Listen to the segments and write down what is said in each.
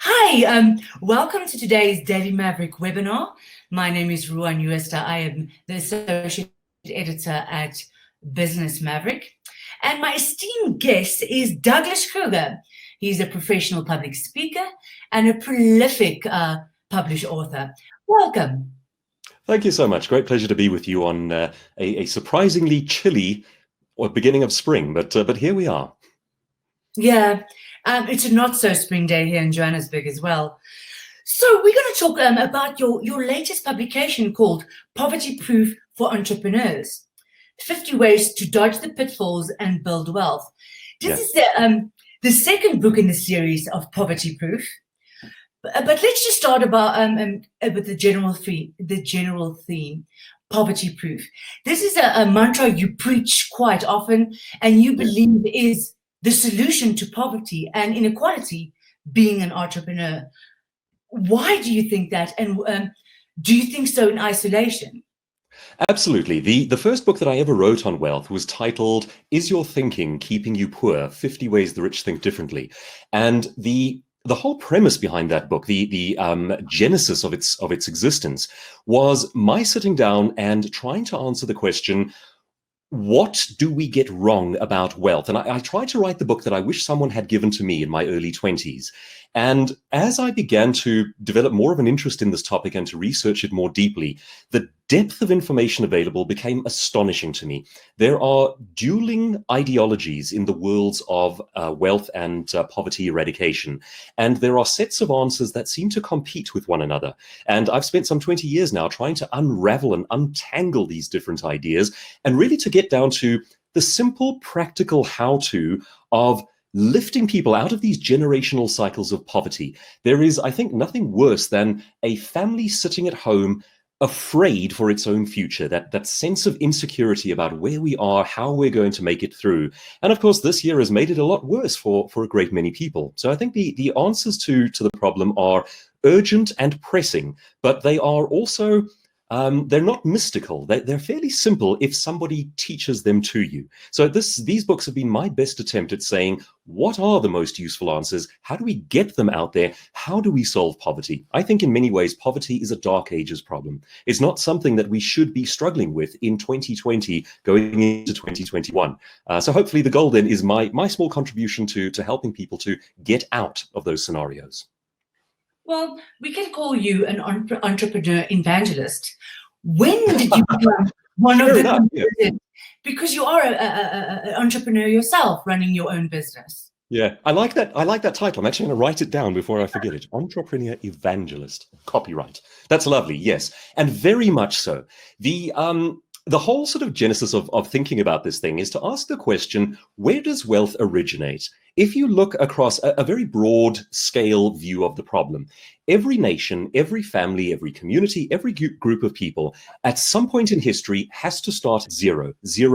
Hi, welcome to today's Daily Maverick webinar. My name is Ruan Jooste. I am the Associate Editor at Business Maverick. And my esteemed guest is Douglas Kruger. He's a professional public speaker and a prolific published author. Welcome. Thank you so much. Great pleasure to be with you on a surprisingly chilly beginning of spring, but here we are. Yeah, it's a not so spring day here in Johannesburg as well. So we're going to talk about your latest publication called Poverty Proof for Entrepreneurs, 50 Ways to Dodge the Pitfalls and Build Wealth. This is the second book in the series of Poverty Proof. But let's just start about with the general theme, poverty proof. This is a mantra you preach quite often, and you believe is the solution to poverty and inequality, being an entrepreneur. Why do you think that? And do you think so in isolation? Absolutely. The first book that I ever wrote on wealth was titled, Is Your Thinking Keeping You Poor? 50 Ways the Rich Think Differently. And the whole premise behind that book, the genesis of its existence, was my sitting down and trying to answer the question, what do we get wrong about wealth? And I tried to write the book that I wish someone had given to me in my early 20s. And as I began to develop more of an interest in this topic and to research it more deeply, the depth of information available became astonishing to me. There are dueling ideologies in the worlds of wealth and poverty eradication. And there are sets of answers that seem to compete with one another. And I've spent some 20 years now trying to unravel and untangle these different ideas and really to get down to the simple, practical how-to of lifting people out of these generational cycles of poverty. There is, I think, nothing worse than a family sitting at home afraid for its own future, that sense of insecurity about where we are, how we're going to make it through. And of course, this year has made it a lot worse for a great many people. So I think the answers to the problem are urgent and pressing, but they are also they're not mystical. They're fairly simple if somebody teaches them to you. So these books have been my best attempt at saying, what are the most useful answers? How do we get them out there? How do we solve poverty? I think in many ways, poverty is a dark ages problem. It's not something that we should be struggling with in 2020 going into 2021. So hopefully the goal then is my small contribution to helping people to get out of those scenarios. Well, we can call you an entrepreneur evangelist. When did you become one of the? Yeah. Because you are an entrepreneur yourself, running your own business. Yeah, I like that. I like that title. I'm actually going to write it down before I forget it. Entrepreneur evangelist. Copyright. That's lovely. Yes, and very much so. The whole sort of genesis of thinking about this thing is to ask the question, where does wealth originate? If you look across a very broad scale view of the problem, every nation, every family, every community, every group of people at some point in history has to start zero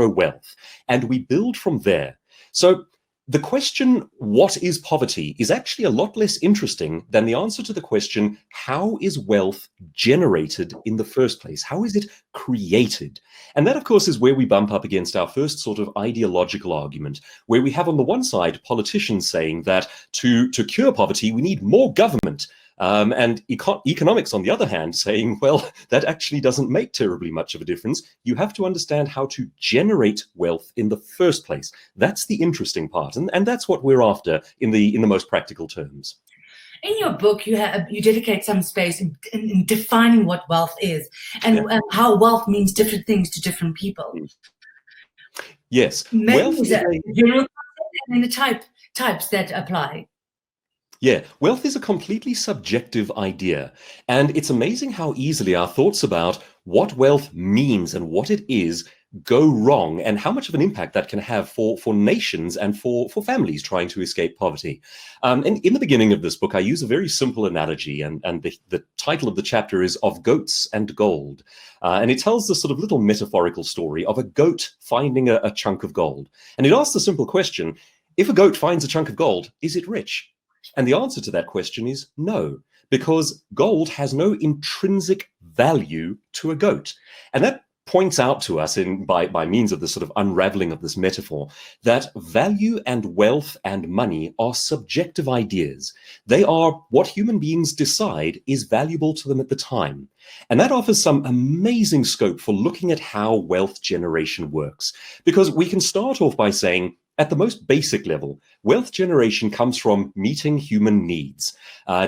wealth. And we build from there. So the question, what is poverty, is actually a lot less interesting than the answer to the question, how is wealth generated in the first place? How is it created? And that, of course, is where we bump up against our first sort of ideological argument, where we have on the one side politicians saying that to cure poverty, we need more government. And economics, on the other hand, saying, well, that actually doesn't make terribly much of a difference. You have to understand how to generate wealth in the first place. That's the interesting part. And that's what we're after in the most practical terms. In your book, you dedicate some space in defining what wealth is and how wealth means different things to different people. Yes. Wealth is a general concept and the types that apply. Yeah, wealth is a completely subjective idea, and it's amazing how easily our thoughts about what wealth means and what it is go wrong, and how much of an impact that can have for nations and for families trying to escape poverty. And in the beginning of this book, I use a very simple analogy, and the title of the chapter is Of Goats and Gold. And it tells this sort of little metaphorical story of a goat finding a chunk of gold. And it asks the simple question, if a goat finds a chunk of gold, is it rich? And the answer to that question is no, because gold has no intrinsic value to a goat. And that points out to us by means of this sort of unraveling of this metaphor that value and wealth and money are subjective ideas. They are what human beings decide is valuable to them at the time. And that offers some amazing scope for looking at how wealth generation works. Because we can start off by saying, at the most basic level, wealth generation comes from meeting human needs.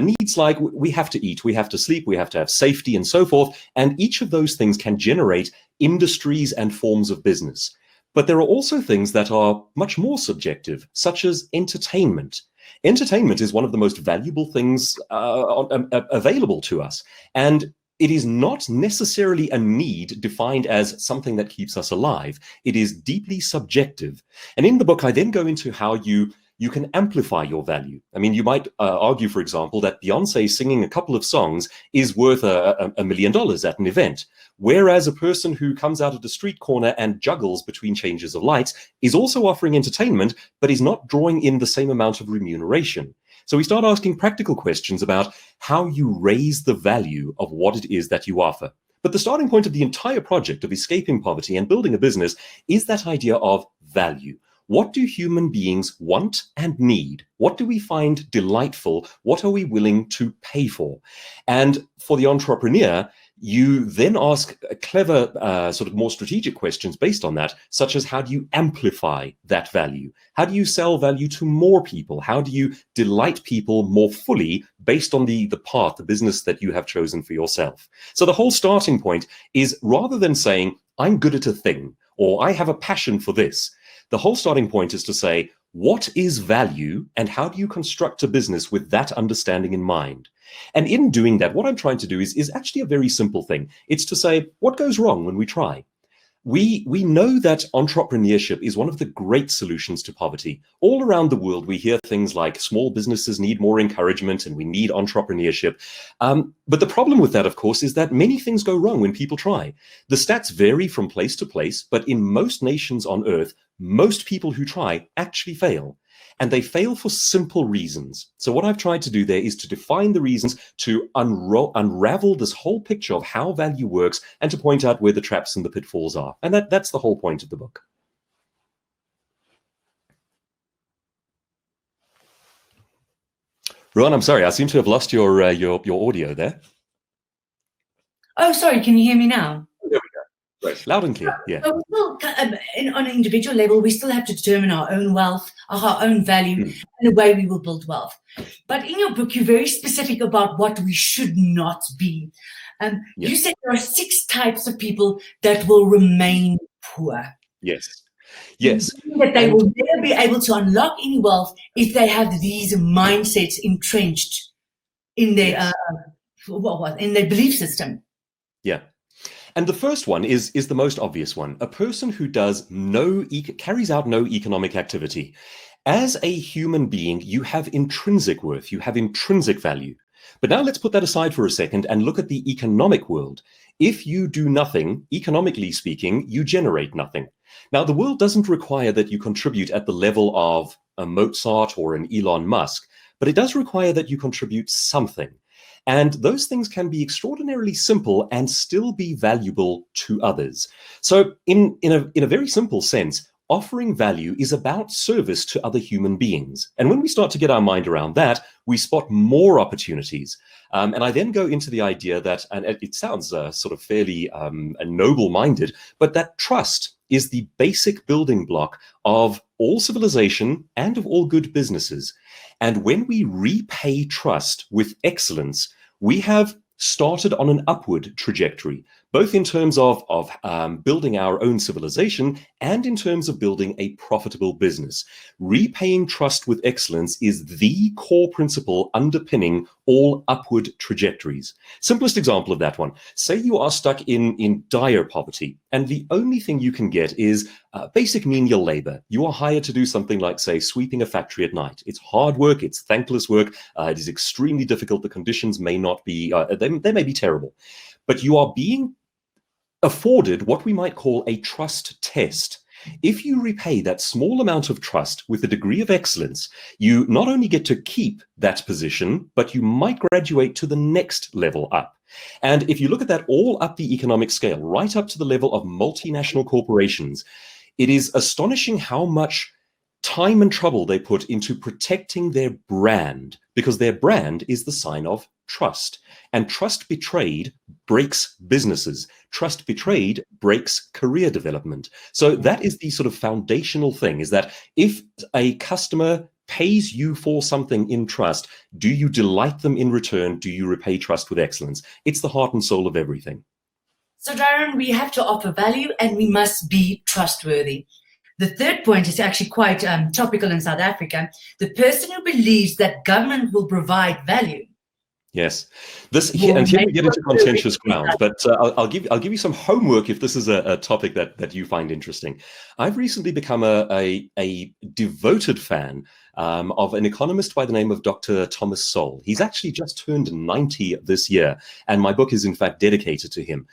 Needs like we have to eat, we have to sleep, we have to have safety, and so forth. And each of those things can generate industries and forms of business. But there are also things that are much more subjective, such as entertainment. Entertainment is one of the most valuable things available to us. And it is not necessarily a need defined as something that keeps us alive. It is deeply subjective. And in the book, I then go into how you can amplify your value. I mean, you might argue, for example, that Beyonce singing a couple of songs is worth $1 million at an event, whereas a person who comes out of the street corner and juggles between changes of lights is also offering entertainment, but is not drawing in the same amount of remuneration. So we start asking practical questions about how you raise the value of what it is that you offer. But the starting point of the entire project of escaping poverty and building a business is that idea of value. What do human beings want and need? What do we find delightful? What are we willing to pay for? And for the entrepreneur, you then ask clever, sort of more strategic questions based on that, such as how do you amplify that value? How do you sell value to more people? How do you delight people more fully based on the path, the business that you have chosen for yourself? So the whole starting point is, rather than saying, I'm good at a thing, or I have a passion for this, the whole starting point is to say, what is value and how do you construct a business with that understanding in mind? And in doing that, what I'm trying to do is actually a very simple thing. It's to say, what goes wrong when we try? We know that entrepreneurship is one of the great solutions to poverty. All around the world, we hear things like small businesses need more encouragement and we need entrepreneurship. But the problem with that, of course, is that many things go wrong when people try. The stats vary from place to place, but in most nations on earth, most people who try actually fail. And they fail for simple reasons. So what I've tried to do there is to define the reasons, to unravel this whole picture of how value works, and to point out where the traps and the pitfalls are. And that's the whole point of the book. Ruan, I'm sorry, I seem to have lost your audio there. Oh, sorry, can you hear me now? There we go. Right. Loud and clear, yeah. So on an individual level, we still have to determine our own wealth, our own value, and the way we will build wealth. But in your book, you're very specific about what we should not be. You said there are 6 types of people that will remain poor. Yes. Yes. That they will never be able to unlock any wealth if they have these mindsets entrenched in their in their belief system. Yeah. And the first one is the most obvious one. A person who carries out no economic activity. As a human being, you have intrinsic worth, you have intrinsic value. But now let's put that aside for a second and look at the economic world. If you do nothing, economically speaking, you generate nothing. Now, the world doesn't require that you contribute at the level of a Mozart or an Elon Musk, but it does require that you contribute something. And those things can be extraordinarily simple and still be valuable to others. So in a very simple sense, offering value is about service to other human beings. And when we start to get our mind around that, we spot more opportunities. And I then go into the idea that, and it sounds sort of fairly noble-minded, but that trust is the basic building block of all civilization and of all good businesses. And when we repay trust with excellence, we have started on an upward trajectory, both in terms of building our own civilization and in terms of building a profitable business. Repaying trust with excellence is the core principle underpinning all upward trajectories. Simplest example of that one. Say you are stuck in dire poverty, and the only thing you can get is basic menial labor. You are hired to do something like, say, sweeping a factory at night. It's hard work, it's thankless work, it is extremely difficult, the conditions may not be, they may be terrible. But you are being afforded what we might call a trust test. If you repay that small amount of trust with a degree of excellence, you not only get to keep that position, but you might graduate to the next level up. And if you look at that all up the economic scale, right up to the level of multinational corporations, it is astonishing how much time and trouble they put into protecting their brand, because their brand is the sign of trust. And trust betrayed breaks businesses. Trust betrayed breaks career development. So that is the sort of foundational thing, is that if a customer pays you for something in trust, do you delight them in return? Do you repay trust with excellence? It's the heart and soul of everything. So, Darren, we have to offer value and we must be trustworthy. The third point is actually quite topical in South Africa. The person who believes that government will provide value. Yes, and here we get into contentious ground, but I'll give you some homework if this is a topic that you find interesting. I've recently become a devoted fan of an economist by the name of Dr. Thomas Sowell. He's actually just turned 90 this year, and my book is in fact dedicated to him.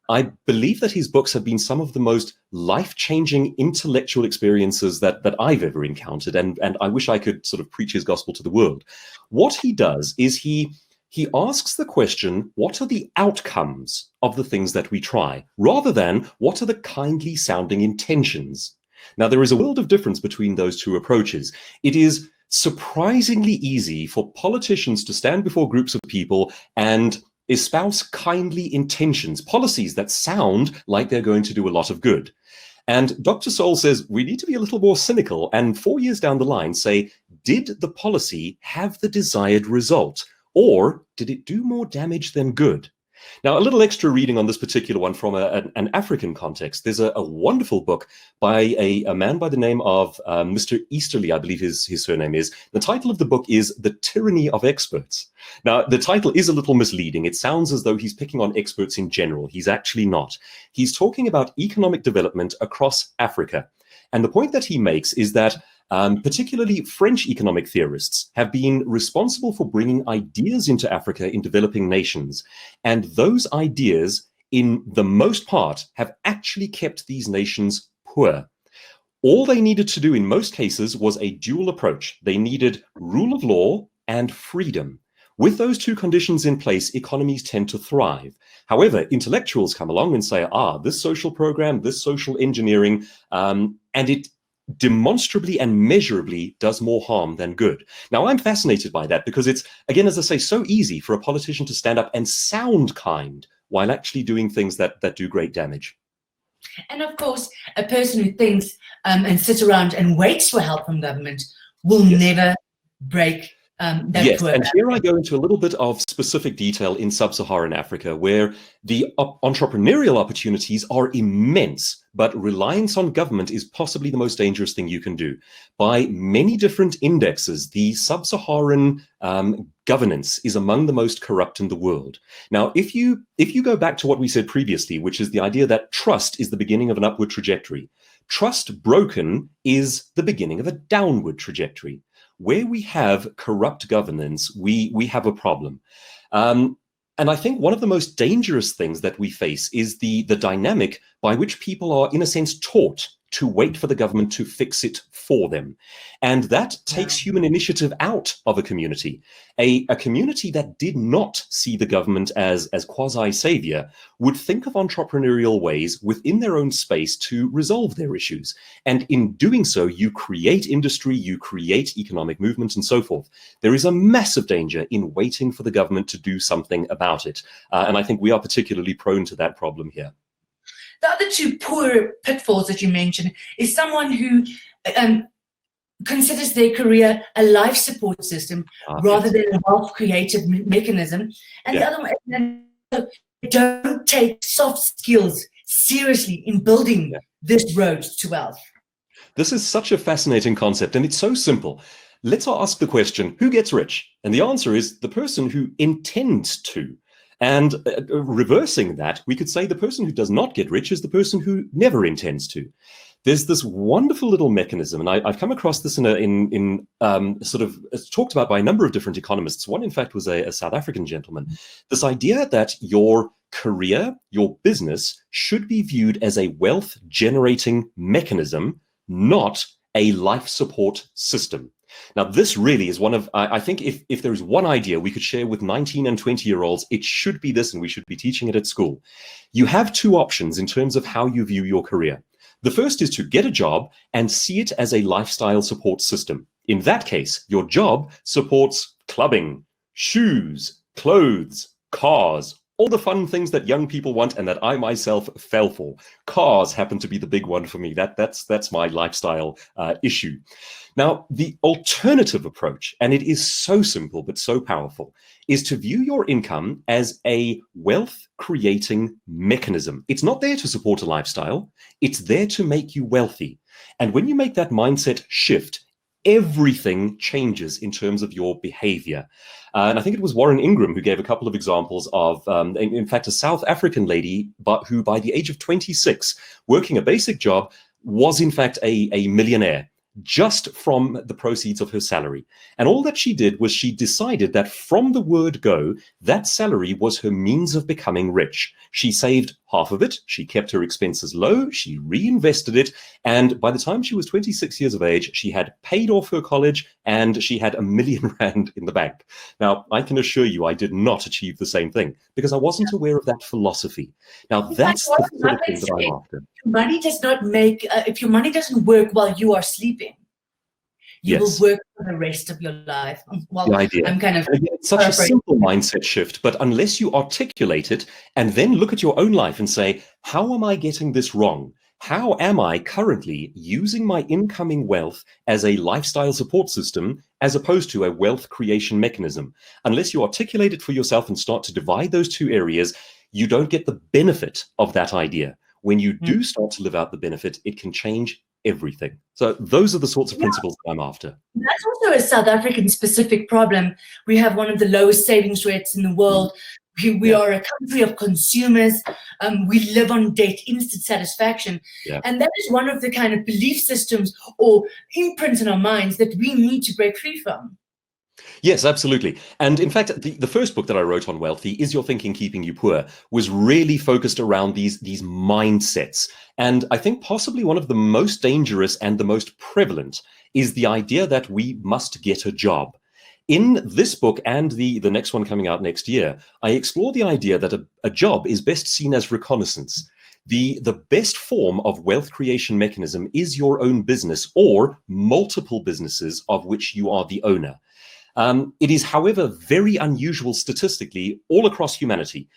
I believe that his books have been some of the most life-changing intellectual experiences that I've ever encountered, and I wish I could sort of preach his gospel to the world. What he does is he asks the question, what are the outcomes of the things that we try, rather than what are the kindly sounding intentions? Now, there is a world of difference between those two approaches. It is surprisingly easy for politicians to stand before groups of people and espouse kindly intentions, policies that sound like they're going to do a lot of good. And Dr. Sowell says we need to be a little more cynical and 4 years down the line say, did the policy have the desired result? Or did it do more damage than good? Now, a little extra reading on this particular one from an African context. There's a wonderful book by a man by the name of Mr. Easterly, I believe his surname is. The title of the book is The Tyranny of Experts. Now, the title is a little misleading. It sounds as though he's picking on experts in general. He's actually not. He's talking about economic development across Africa. And the point that he makes is that particularly French economic theorists have been responsible for bringing ideas into Africa in developing nations. And those ideas, in the most part, have actually kept these nations poor. All they needed to do in most cases was a dual approach. They needed rule of law and freedom. With those two conditions in place, economies tend to thrive. However, intellectuals come along and say, this social program, this social engineering, and it demonstrably and measurably does more harm than good. Now, I'm fascinated by that because it's, again, as I say, so easy for a politician to stand up and sound kind while actually doing things that do great damage. And of course, a person who thinks and sits around and waits for help from government will never break that. Yes, and here I go into a little bit of specific detail in sub-Saharan Africa, where the entrepreneurial opportunities are immense, but reliance on government is possibly the most dangerous thing you can do. By many different indexes, the sub-Saharan governance is among the most corrupt in the world. Now, if you go back to what we said previously, which is the idea that trust is the beginning of an upward trajectory, trust broken is the beginning of a downward trajectory. Where we have corrupt governance, we have a problem. And I think one of the most dangerous things that we face is the dynamic by which people are, in a sense, taught to wait for the government to fix it for them. And that takes human initiative out of a community. A community that did not see the government as quasi-savior would think of entrepreneurial ways within their own space to resolve their issues. And in doing so, you create industry, you create economic movement, and so forth. There is a massive danger in waiting for the government to do something about it. And I think we are particularly prone to that problem here. The other two poor pitfalls that you mentioned is someone who considers their career a life support system rather than a wealth creative mechanism. And the other one, don't take soft skills seriously in building this road to wealth. This is such a fascinating concept, and it's so simple. Let's ask the question, who gets rich? And the answer is the person who intends to. And reversing that, we could say the person who does not get rich is the person who never intends to. There's this wonderful little mechanism, and I've come across this in sort of talked about by a number of different economists. One, in fact, was a South African gentleman. This idea that your career, your business, should be viewed as a wealth-generating mechanism, not a life support system. Now, this really is one of, I think if there is one idea we could share with 19 and 20-year-olds, it should be this, and we should be teaching it at school. You have two options in terms of how you view your career. The first is to get a job and see it as a lifestyle support system. In that case, your job supports clubbing, shoes, clothes, cars, all the fun things that young people want and that I myself fell for. Cars happen to be the big one for me. That's my lifestyle issue. Now, the alternative approach, and it is so simple but so powerful, is to view your income as a wealth-creating mechanism. It's not there to support a lifestyle. It's there to make you wealthy. And when you make that mindset shift, everything changes in terms of your behavior. And I think it was Warren Ingram who gave a couple of examples of, in fact, a South African lady who by the age of 26, working a basic job, was in fact a millionaire just from the proceeds of her salary. And all that she did was she decided that from the word go, that salary was her means of becoming rich. She saved half of it, she kept her expenses low, she reinvested it, and by the time she was 26 years of age, she had paid off her college and she had R1 million in the bank. Now, I can assure you I did not achieve the same thing because I wasn't aware of that philosophy. Now, that's the sort of thing that I'm after. Money does not make, if your money doesn't work while you are sleeping, you will work for the rest of your life. Well, the idea. I'm kind of it's such a simple mindset shift, but unless you articulate it and then look at your own life and say, how am I getting this wrong? How am I currently using my incoming wealth as a lifestyle support system as opposed to a wealth creation mechanism? Unless you articulate it for yourself and start to divide those two areas, you don't get the benefit of that idea. When you do start to live out the benefit, it can change everything. So those are the sorts of principles that I'm after. That's also a South African specific problem. We have one of the lowest savings rates in the world. We are a country of consumers. We live on debt, instant satisfaction. And that is one of the kind of belief systems or imprints in our minds that we need to break free from. Yes, absolutely. And in fact, the first book that I wrote on wealth, the Is Your Thinking Keeping You Poor, was really focused around these mindsets. And I think possibly one of the most dangerous and the most prevalent is the idea that we must get a job. In this book and the next one coming out next year, I explore the idea that a job is best seen as reconnaissance. The best form of wealth creation mechanism is your own business or multiple businesses of which you are the owner. It is, however, very unusual statistically all across humanity.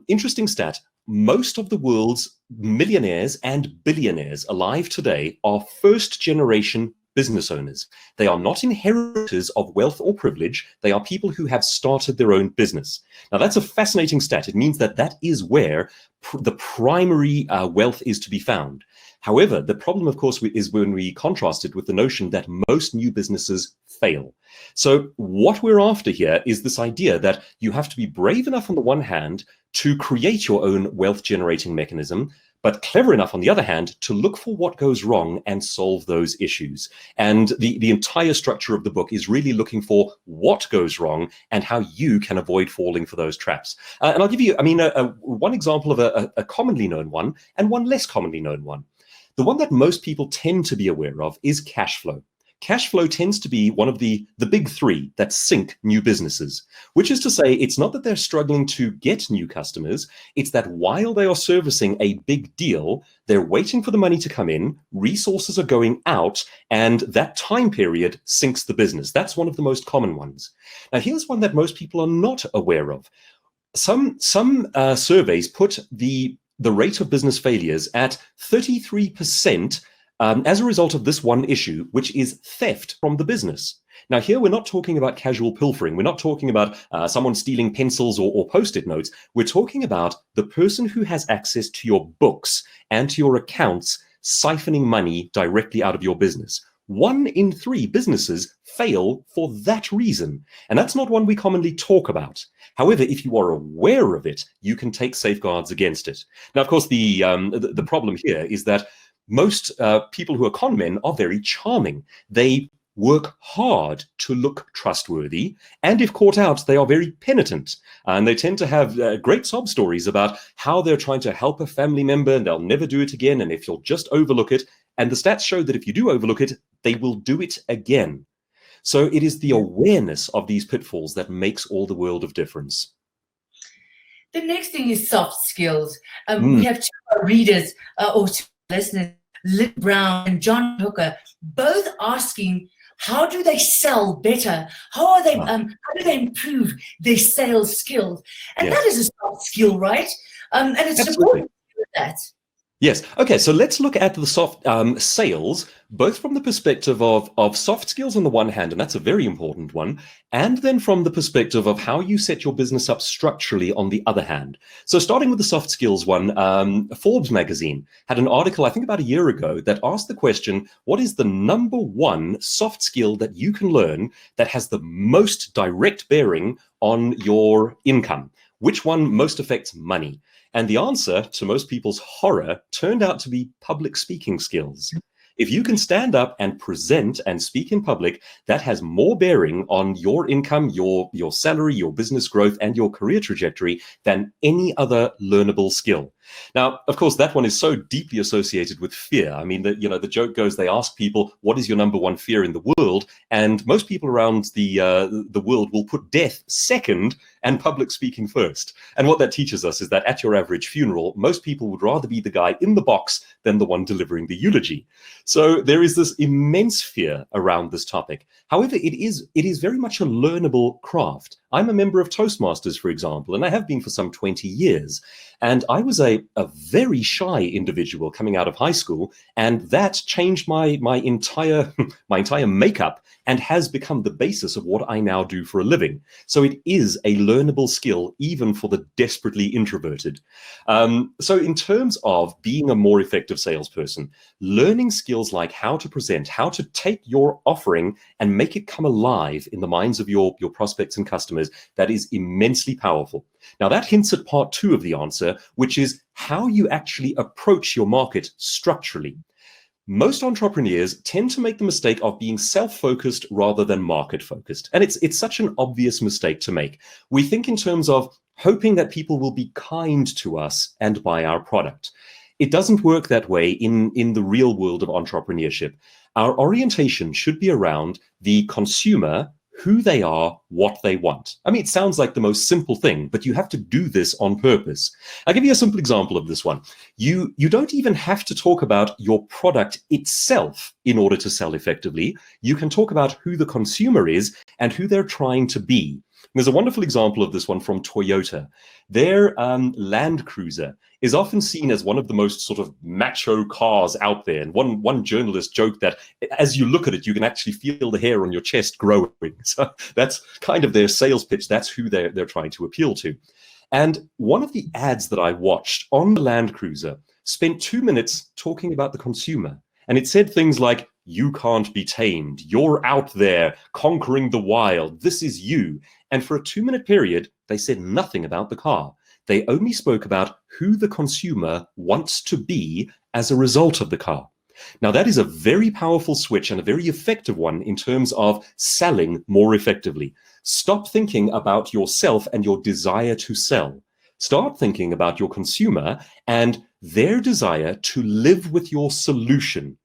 Interesting stat, most of the world's millionaires and billionaires alive today are first-generation business owners. They are not inheritors of wealth or privilege. They are people who have started their own business. Now, that's a fascinating stat. It means that is where the primary wealth is to be found. However, the problem, of course, is when we contrast it with the notion that most new businesses fail. So what we're after here is this idea that you have to be brave enough on the one hand to create your own wealth generating mechanism, but clever enough on the other hand to look for what goes wrong and solve those issues. And the entire structure of the book is really looking for what goes wrong and how you can avoid falling for those traps. And I'll give you, one example of a commonly known one and one less commonly known one. The one that most people tend to be aware of is cash flow. Cash flow tends to be one of the big three that sink new businesses, which is to say it's not that they're struggling to get new customers, it's that while they are servicing a big deal, they're waiting for the money to come in, resources are going out, and that time period sinks the business. That's one of the most common ones. Now, here's one that most people are not aware of. Some surveys put the rate of business failures at 33% as a result of this one issue, which is theft from the business. Now, here we're not talking about casual pilfering. We're not talking about someone stealing pencils or Post-it notes. We're talking about the person who has access to your books and to your accounts siphoning money directly out of your business. 1 in 3 businesses fail for that reason. And that's not one we commonly talk about. However, if you are aware of it, you can take safeguards against it. Now, of course, the problem here is that most people who are con men are very charming. They work hard to look trustworthy, and if caught out, they are very penitent. And they tend to have great sob stories about how they're trying to help a family member and they'll never do it again, and if you'll just overlook it. And the stats show that if you do overlook it, they will do it again. So it is the awareness of these pitfalls that makes all the world of difference. The next thing is soft skills. We have two readers or two listeners, Liz Brown and John Hooker, both asking, how do they sell better? How do they improve their sales skills? And that is a soft skill, right? And it's important to do that. Yes. Okay. So let's look at the soft sales, both from the perspective of soft skills on the one hand, and that's a very important one, and then from the perspective of how you set your business up structurally on the other hand. So starting with the soft skills one, Forbes magazine had an article, I think about a year ago, that asked the question, what is the number one soft skill that you can learn that has the most direct bearing on your income? Which one most affects money? And the answer, to most people's horror, turned out to be public speaking skills. If you can stand up and present and speak in public, that has more bearing on your income, your salary, your business growth, and your career trajectory than any other learnable skill. Now, of course, that one is so deeply associated with fear. I mean, the joke goes, they ask people, what is your number one fear in the world? And most people around the world will put death second and public speaking first. And what that teaches us is that at your average funeral, most people would rather be the guy in the box than the one delivering the eulogy. So there is this immense fear around this topic. However, it is very much a learnable craft. I'm a member of Toastmasters, for example, and I have been for some 20 years. And I was a very shy individual coming out of high school, and that changed my entire makeup and has become the basis of what I now do for a living. So it is a learnable skill, even for the desperately introverted. So in terms of being a more effective salesperson, learning skills like how to present, how to take your offering and make it come alive in the minds of your prospects and customers, that is immensely powerful. Now that hints at part two of the answer, which is how you actually approach your market structurally. Most entrepreneurs tend to make the mistake of being self-focused rather than market-focused. And it's such an obvious mistake to make. We think in terms of hoping that people will be kind to us and buy our product. It doesn't work that way in the real world of entrepreneurship. Our orientation should be around the consumer, who they are, what they want. I mean, it sounds like the most simple thing, but you have to do this on purpose. I'll give you a simple example of this one. You don't even have to talk about your product itself in order to sell effectively. You can talk about who the consumer is and who they're trying to be. There's a wonderful example of this one from Toyota. Their Land Cruiser is often seen as one of the most sort of macho cars out there. And one journalist joked that as you look at it, you can actually feel the hair on your chest growing. So that's kind of their sales pitch. That's who they're trying to appeal to. And one of the ads that I watched on the Land Cruiser spent 2 minutes talking about the consumer. And it said things like, you can't be tamed. You're out there conquering the wild. This is you. And for a 2-minute period, they said nothing about the car. They only spoke about who the consumer wants to be as a result of the car. Now, that is a very powerful switch and a very effective one in terms of selling more effectively. Stop thinking about yourself and your desire to sell. Start thinking about your consumer and their desire to live with your solution.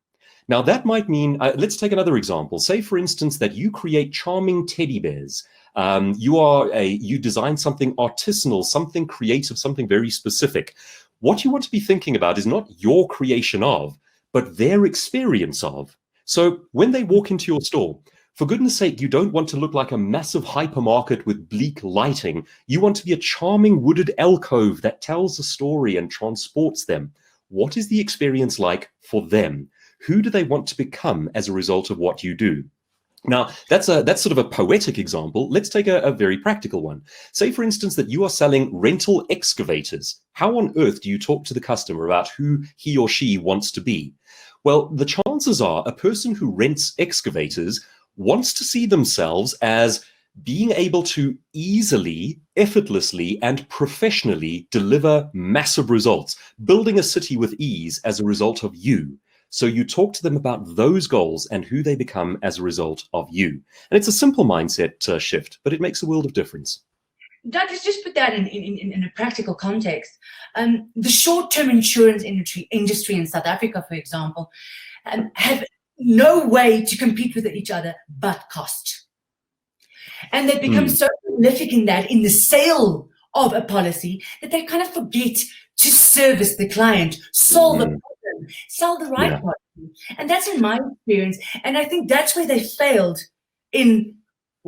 Now, that might mean, let's take another example. Say, for instance, that you create charming teddy bears. You design something artisanal, something creative, something very specific. What you want to be thinking about is not your creation of, but their experience of. So when they walk into your store, for goodness sake, you don't want to look like a massive hypermarket with bleak lighting. You want to be a charming wooded alcove that tells a story and transports them. What is the experience like for them? Who do they want to become as a result of what you do? Now, that's sort of a poetic example. Let's take a very practical one. Say, for instance, that you are selling rental excavators. How on earth do you talk to the customer about who he or she wants to be? Well, the chances are a person who rents excavators wants to see themselves as being able to easily, effortlessly, and professionally deliver massive results, building a city with ease as a result of you. So you talk to them about those goals and who they become as a result of you. And it's a simple mindset shift, but it makes a world of difference. Douglas, just put that in a practical context. The short-term insurance industry in South Africa, for example, have no way to compete with each other but cost. And they become so prolific in that, in the sale of a policy, that they kind of forget to service the client, solve a problem, sell the right policy. And that's in my experience. And I think that's where they failed in,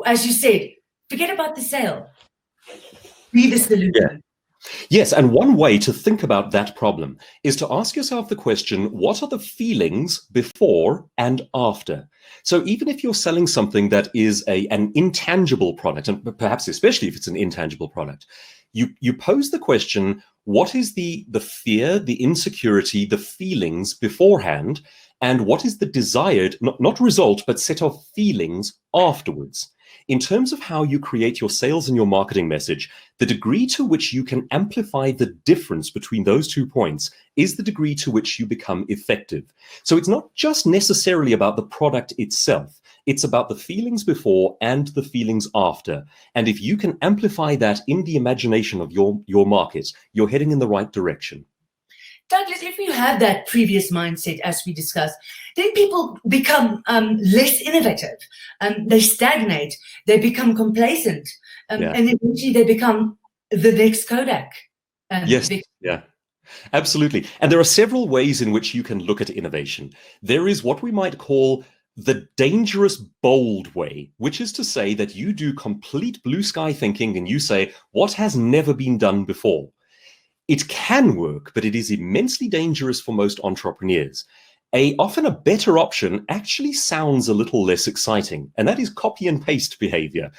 as you said, forget about the sale. Be the solution. Yeah. Yes, and one way to think about that problem is to ask yourself the question, what are the feelings before and after? So even if you're selling something that is an intangible product, and perhaps especially if it's an intangible product, you pose the question, what is the fear, the insecurity, the feelings beforehand, and what is the desired, not result, but set of feelings afterwards? In terms of how you create your sales and your marketing message, the degree to which you can amplify the difference between those 2 points is the degree to which you become effective. So it's not just necessarily about the product itself. It's about the feelings before and the feelings after. And if you can amplify that in the imagination of your market, you're heading in the right direction. Douglas, if you have that previous mindset, as we discussed, then people become less innovative. They stagnate. They become complacent. And eventually they become the next Kodak. Yes, yeah. Absolutely. And there are several ways in which you can look at innovation. There is what we might call the dangerous bold way, which is to say that you do complete blue sky thinking and you say, what has never been done before? It can work, but it is immensely dangerous for most entrepreneurs. Often a better option actually sounds a little less exciting, and that is copy and paste behavior,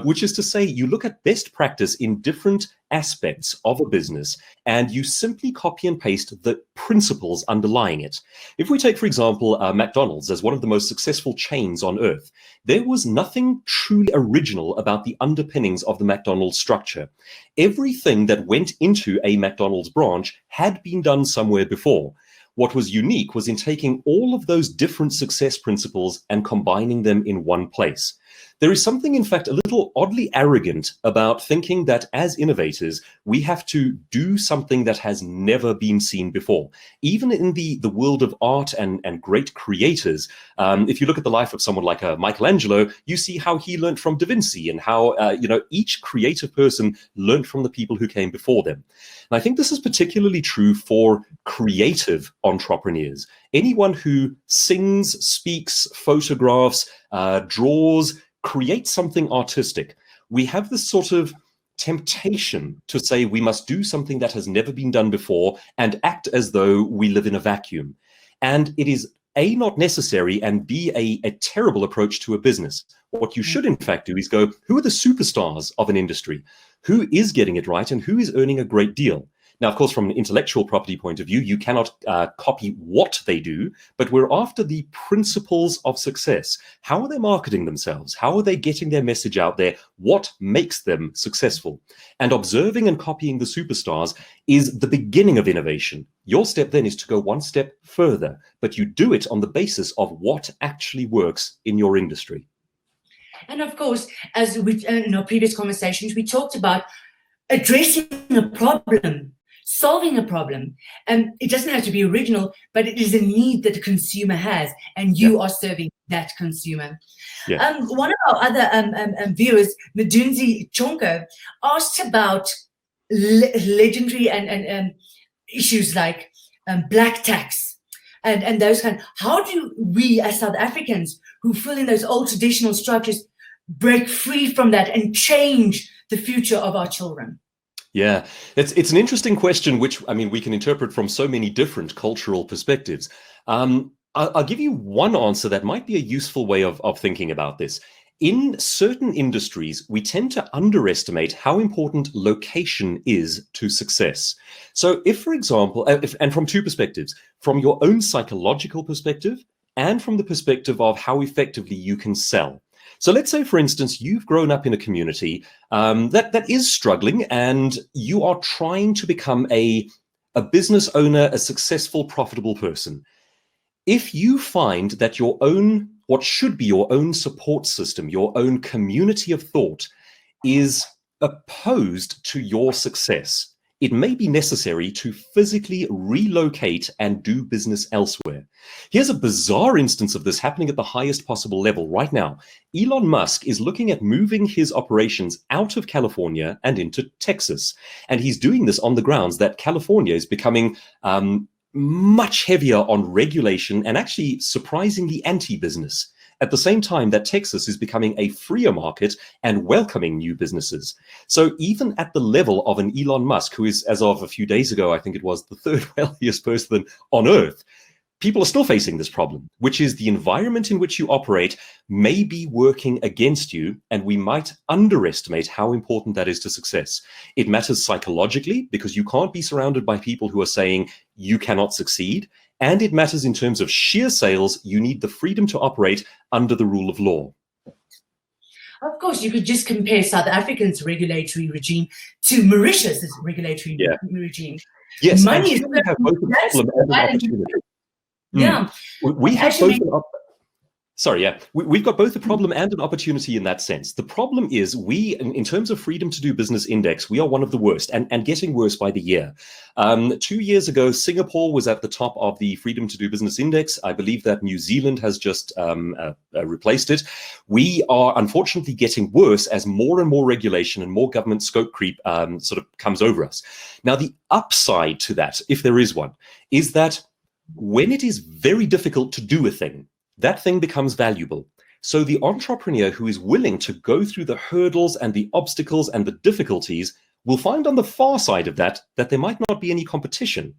which is to say you look at best practice in different aspects of a business, and you simply copy and paste the principles underlying it. If we take, for example, McDonald's as one of the most successful chains on earth, there was nothing truly original about the underpinnings of the McDonald's structure. Everything that went into a McDonald's branch had been done somewhere before. What was unique was in taking all of those different success principles and combining them in one place. There is something, in fact, a little oddly arrogant about thinking that as innovators, we have to do something that has never been seen before. Even in the world of art and great creators, if you look at the life of someone like Michelangelo, you see how he learned from Da Vinci and how each creative person learned from the people who came before them. And I think this is particularly true for creative entrepreneurs. Anyone who sings, speaks, photographs, draws, create something artistic. We have this sort of temptation to say we must do something that has never been done before and act as though we live in a vacuum. And it is A, not necessary, and B, a terrible approach to a business. What you should in fact do is go, who are the superstars of an industry? Who is getting it right and who is earning a great deal? Now, of course, from an intellectual property point of view, you cannot copy what they do, but we're after the principles of success. How are they marketing themselves? How are they getting their message out there? What makes them successful? And observing and copying the superstars is the beginning of innovation. Your step then is to go one step further, but you do it on the basis of what actually works in your industry. And of course, as we, in our previous conversations, we talked about addressing a problem, solving a problem. And it doesn't have to be original, but it is a need that the consumer has, and you are serving that consumer. One of our other viewers, Medunzi Chonko, asked about legendary and issues like black tax and those kind. How do we as South Africans who fill in those old traditional structures break free from that and change the future of our children? Yeah, it's an interesting question, which, I mean, we can interpret from so many different cultural perspectives. I'll give you one answer that might be a useful way of thinking about this. In certain industries, we tend to underestimate how important location is to success. So if, for example, and from two perspectives, from your own psychological perspective and from the perspective of how effectively you can sell. So let's say, for instance, you've grown up in a community that is struggling and you are trying to become a business owner, a successful, profitable person. If you find that your own, what should be your own support system, your own community of thought is opposed to your success, it may be necessary to physically relocate and do business elsewhere. Here's a bizarre instance of this happening at the highest possible level right now. Elon Musk is looking at moving his operations out of California and into Texas. And he's doing this on the grounds that California is becoming much heavier on regulation and actually surprisingly anti-business, at the same time that Texas is becoming a freer market and welcoming new businesses. So even at the level of an Elon Musk, who is, as of a few days ago, I think it was the third wealthiest person on earth, people are still facing this problem, which is the environment in which you operate may be working against you, and we might underestimate how important that is to success. It matters psychologically because you can't be surrounded by people who are saying you cannot succeed. And it matters in terms of sheer sales. You need the freedom to operate under the rule of law. Of course, you could just compare South Africa's regulatory regime to Mauritius' regulatory regime. Yes, money is we have both a problem and an opportunity. Yeah, we have both. We've got both a problem and an opportunity in that sense. The problem is we, in terms of freedom to do business index, we are one of the worst and getting worse by the year. 2 years ago, Singapore was at the top of the freedom to do business index. I believe that New Zealand has just replaced it. We are unfortunately getting worse as more and more regulation and more government scope creep sort of comes over us. Now, the upside to that, if there is one, is that when it is very difficult to do a thing, that thing becomes valuable. So the entrepreneur who is willing to go through the hurdles and the obstacles and the difficulties will find on the far side of that there might not be any competition.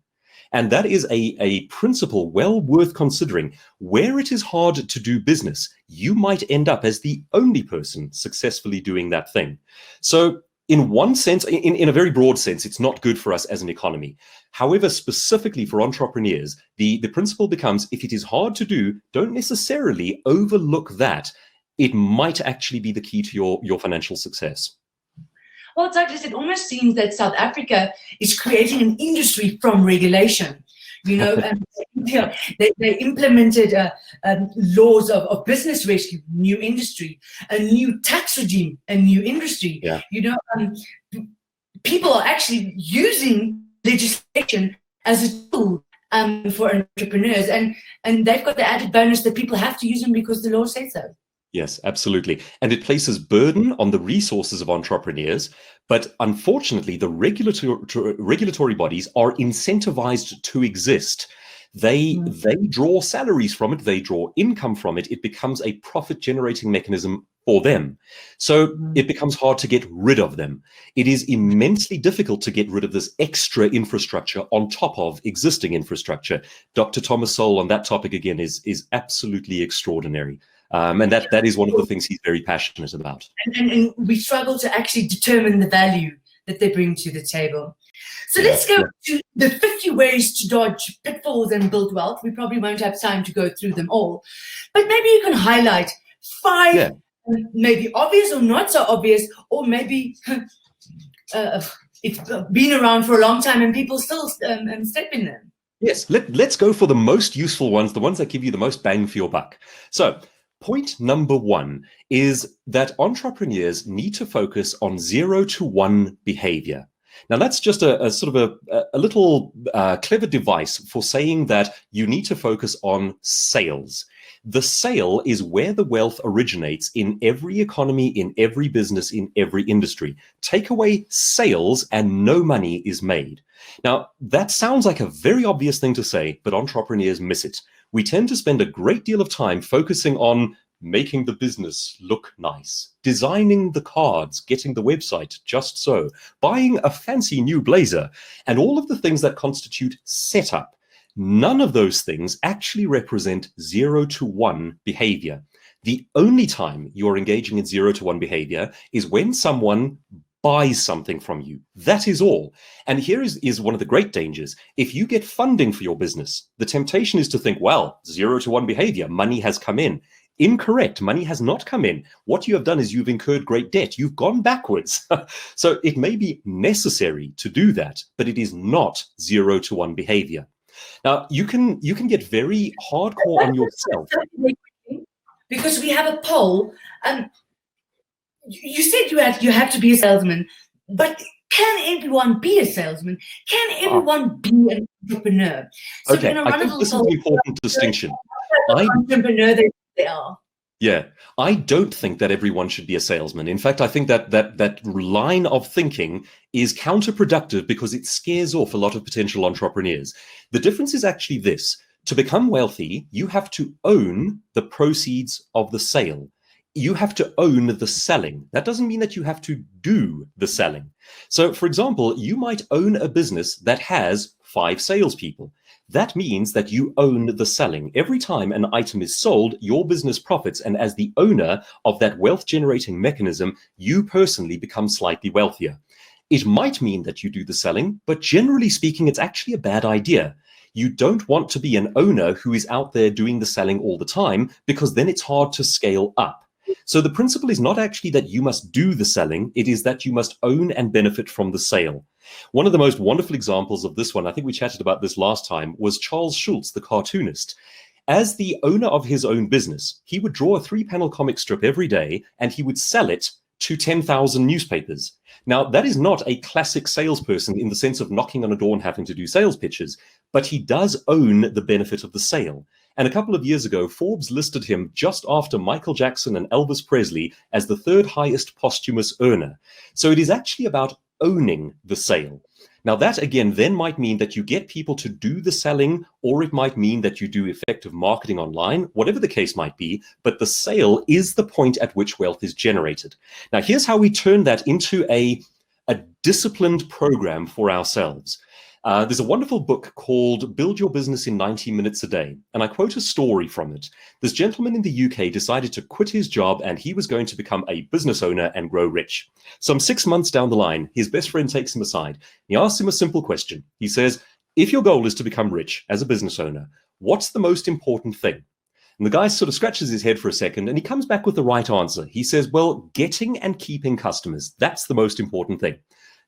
And that is a principle well worth considering. Where it is hard to do business, you might end up as the only person successfully doing that thing. So in one sense, in a very broad sense, it's not good for us as an economy. However, specifically for entrepreneurs, the principle becomes, if it is hard to do, don't necessarily overlook that. It might actually be the key to your financial success. Well, Douglas, it almost seems that South Africa is creating an industry from regulation. You know, they implemented laws of business rescue, new industry, a new tax regime, a new industry. Yeah. You know, people are actually using legislation as a tool for entrepreneurs, and they've got the added bonus that people have to use them because the law says so. Yes, absolutely. And it places burden on the resources of entrepreneurs. But unfortunately, the regulatory bodies are incentivized to exist. They draw salaries from it. They draw income from it. It becomes a profit generating mechanism for them. So it becomes hard to get rid of them. It is immensely difficult to get rid of this extra infrastructure on top of existing infrastructure. Dr. Thomas Sowell on that topic again is absolutely extraordinary. And that is one of the things he's very passionate about. And we struggle to actually determine the value that they bring to the table. So let's go to the 50 ways to dodge pitfalls and build wealth. We probably won't have time to go through them all, but maybe you can highlight 5, maybe obvious or not so obvious, or maybe it's been around for a long time and people still step in them. Yes, let's go for the most useful ones, the ones that give you the most bang for your buck. So point number 1 is that entrepreneurs need to focus on 0 to 1 behavior. Now, that's just a sort of a little clever device for saying that you need to focus on sales. The sale is where the wealth originates in every economy, in every business, in every industry. Take away sales and no money is made. Now, that sounds like a very obvious thing to say, but entrepreneurs miss it. We tend to spend a great deal of time focusing on making the business look nice, designing the cards, getting the website just so, buying a fancy new blazer, and all of the things that constitute setup. None of those things actually represent 0 to 1 behavior. The only time you're engaging in 0 to 1 behavior is when someone buys something from you. That is all. And here is one of the great dangers. If you get funding for your business, the temptation is to think, well, 0 to 1 behavior, money has come in. Incorrect. Money has not come in. What you have done is you've incurred great debt. You've gone backwards. So it may be necessary to do that, but it is not 0 to 1 behavior. Now, you can get very hardcore on yourself. Because we have a poll. You said you have to be a salesman, but can everyone be a salesman? Can everyone be an entrepreneur? So Okay, we're going to I run a think little this is an important distinction. entrepreneur they are. Yeah, I don't think that everyone should be a salesman. In fact, I think that line of thinking is counterproductive because it scares off a lot of potential entrepreneurs. The difference is actually this. To become wealthy, you have to own the proceeds of the sale. You have to own the selling. That doesn't mean that you have to do the selling. So, for example, you might own a business that has 5 salespeople. That means that you own the selling. Every time an item is sold, your business profits. And as the owner of that wealth generating mechanism, you personally become slightly wealthier. It might mean that you do the selling, but generally speaking, it's actually a bad idea. You don't want to be an owner who is out there doing the selling all the time, because then it's hard to scale up. So the principle is not actually that you must do the selling, it is that you must own and benefit from the sale. One of the most wonderful examples of this one, I think we chatted about this last time, was Charles Schulz, the cartoonist. As the owner of his own business, he would draw a 3-panel comic strip every day and he would sell it to 10,000 newspapers. Now, that is not a classic salesperson in the sense of knocking on a door and having to do sales pitches, but he does own the benefit of the sale. And a couple of years ago, Forbes listed him just after Michael Jackson and Elvis Presley as the 3rd highest posthumous earner. So it is actually about owning the sale. Now, that again then might mean that you get people to do the selling, or it might mean that you do effective marketing online, whatever the case might be, but the sale is the point at which wealth is generated. Now, here's how we turn that into a disciplined program for ourselves. There's a wonderful book called Build Your Business in 90 Minutes a Day, and I quote a story from it. This gentleman in the UK decided to quit his job and he was going to become a business owner and grow rich. Some 6 months down the line, his best friend takes him aside. He asks him a simple question. He says, if your goal is to become rich as a business owner, what's the most important thing? And the guy sort of scratches his head for a second and he comes back with the right answer. He says, well, getting and keeping customers, that's the most important thing.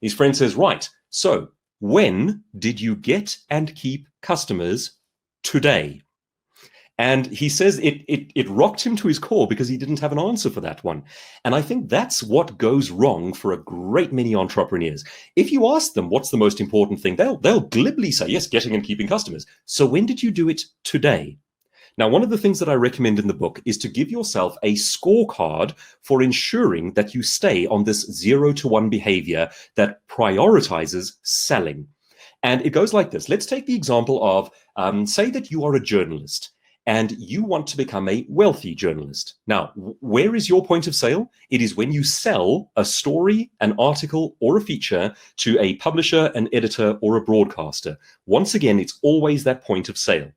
His friend says, right, so when did you get and keep customers today? And he says it rocked him to his core because he didn't have an answer for that one. And I think that's what goes wrong for a great many entrepreneurs. If you ask them what's the most important thing, they'll glibly say, yes, getting and keeping customers. So when did you do it today? Now, one of the things that I recommend in the book is to give yourself a scorecard for ensuring that you stay on this 0 to 1 behavior that prioritizes selling. And it goes like this. Let's take the example of, say that you are a journalist and you want to become a wealthy journalist. Now, where is your point of sale? It is when you sell a story, an article, or a feature to a publisher, an editor, or a broadcaster. Once again, it's always that point of sale.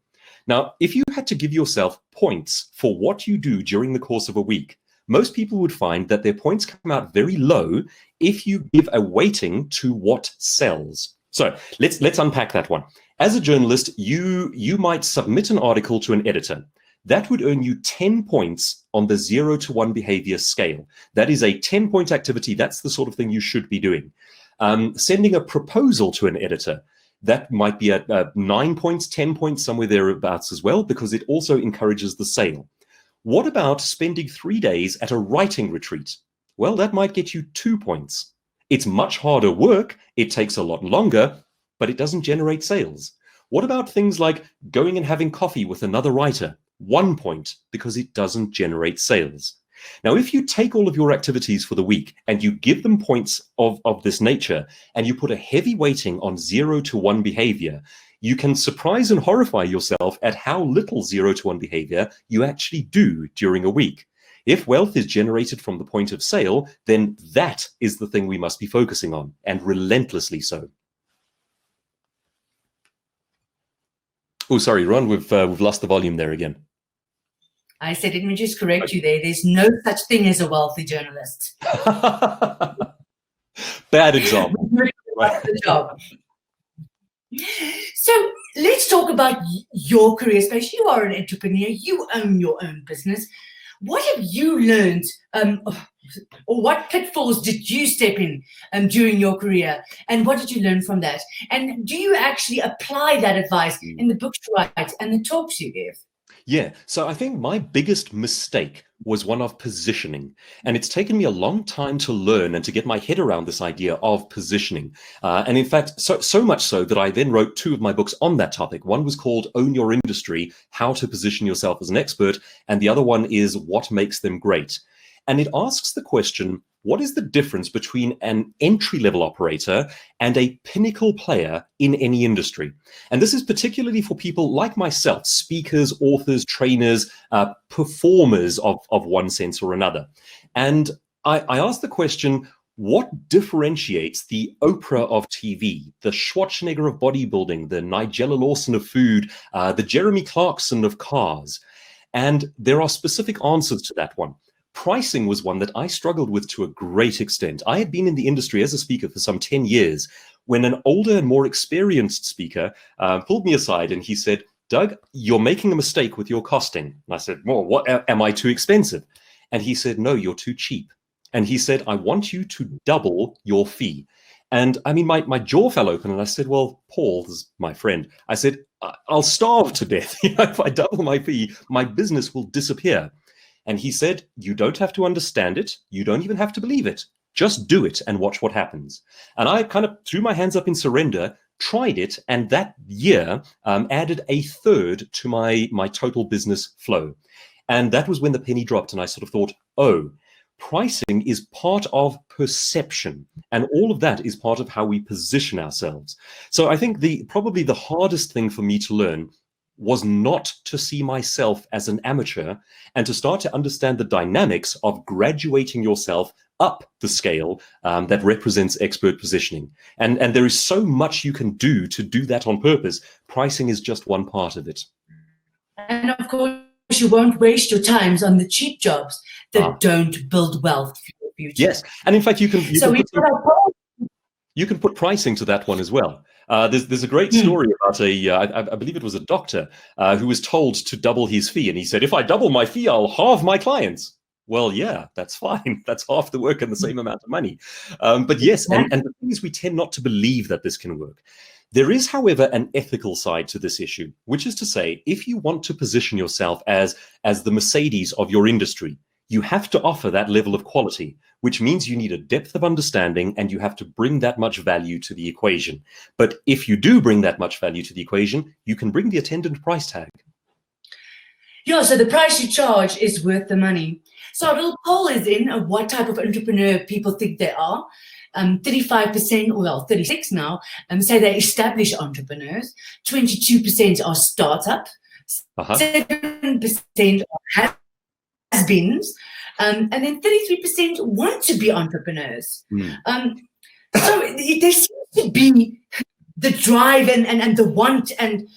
Now, if you had to give yourself points for what you do during the course of a week, most people would find that their points come out very low if you give a weighting to what sells. So let's unpack that one. As a journalist, you might submit an article to an editor. That would earn you 10 points on the 0 to 1 behavior scale. That is a 10-point activity. That's the sort of thing you should be doing. Sending a proposal to an editor, that might be at 9 points, 10 points, somewhere thereabouts as well, because it also encourages the sale. What about spending 3 days at a writing retreat? Well, that might get you 2 points. It's much harder work, it takes a lot longer, but it doesn't generate sales. What about things like going and having coffee with another writer? 1 point, because it doesn't generate sales. Now, if you take all of your activities for the week and you give them points of this nature and you put a heavy weighting on 0 to 1 behavior, you can surprise and horrify yourself at how little 0 to 1 behavior you actually do during a week. If wealth is generated from the point of sale, then that is the thing we must be focusing on, and relentlessly so. Oh, sorry, Ron, we've lost the volume there again. I said, let me just correct you there. There's no such thing as a wealthy journalist. Bad example. The job. So let's talk about your career space. You are an entrepreneur. You own your own business. What have you learned, or what pitfalls did you step in during your career? And what did you learn from that? And do you actually apply that advice in the books you write and the talks you give? Yeah, so I think my biggest mistake was one of positioning. And it's taken me a long time to learn and to get my head around this idea of positioning. And in fact, so much so that I then wrote two of my books on that topic. One was called Own Your Industry, How to Position Yourself as an Expert. And the other one is What Makes Them Great. And it asks the question, what is the difference between an entry-level operator and a pinnacle player in any industry? And this is particularly for people like myself, speakers, authors, trainers, performers of one sense or another. And I asked the question, what differentiates the Oprah of TV, the Schwarzenegger of bodybuilding, the Nigella Lawson of food, the Jeremy Clarkson of cars? And there are specific answers to that one. Pricing was one that I struggled with to a great extent. I had been in the industry as a speaker for some 10 years when an older and more experienced speaker pulled me aside and he said, Doug, you're making a mistake with your costing. And I said, well, what, am I too expensive? And he said, no, you're too cheap. And he said, I want you to double your fee. And I mean, my jaw fell open and I said, well, Paul, this is my friend. I said, I'll starve to death. If I double my fee, my business will disappear. And he said, you don't have to understand it. You don't even have to believe it. Just do it and watch what happens. And I kind of threw my hands up in surrender, tried it, and that year added a third to my total business flow. And that was when the penny dropped. And I sort of thought, oh, pricing is part of perception. And all of that is part of how we position ourselves. So I think probably the hardest thing for me to learn was not to see myself as an amateur and to start to understand the dynamics of graduating yourself up the scale that represents expert positioning. And there is so much you can do to do that on purpose. Pricing is just one part of it. And of course, you won't waste your times on the cheap jobs that don't build wealth for your future. Yes. And in fact, you can put pricing to that one as well. There's a great story about I believe it was a doctor who was told to double his fee. And he said, if I double my fee, I'll halve my clients. Well, yeah, that's fine. That's half the work and the same amount of money. But yes, and the thing is, we tend not to believe that this can work. There is, however, an ethical side to this issue, which is to say, if you want to position yourself as the Mercedes of your industry, you have to offer that level of quality, which means you need a depth of understanding and you have to bring that much value to the equation. But if you do bring that much value to the equation, you can bring the attendant price tag. Yeah, so the price you charge is worth the money. So a little poll is in of what type of entrepreneur people think they are. 35%, well, 36 now, say they're established entrepreneurs. 22% are startup. 7% are has-beens. And then 33% want to be entrepreneurs. So there seems to be the drive and the want and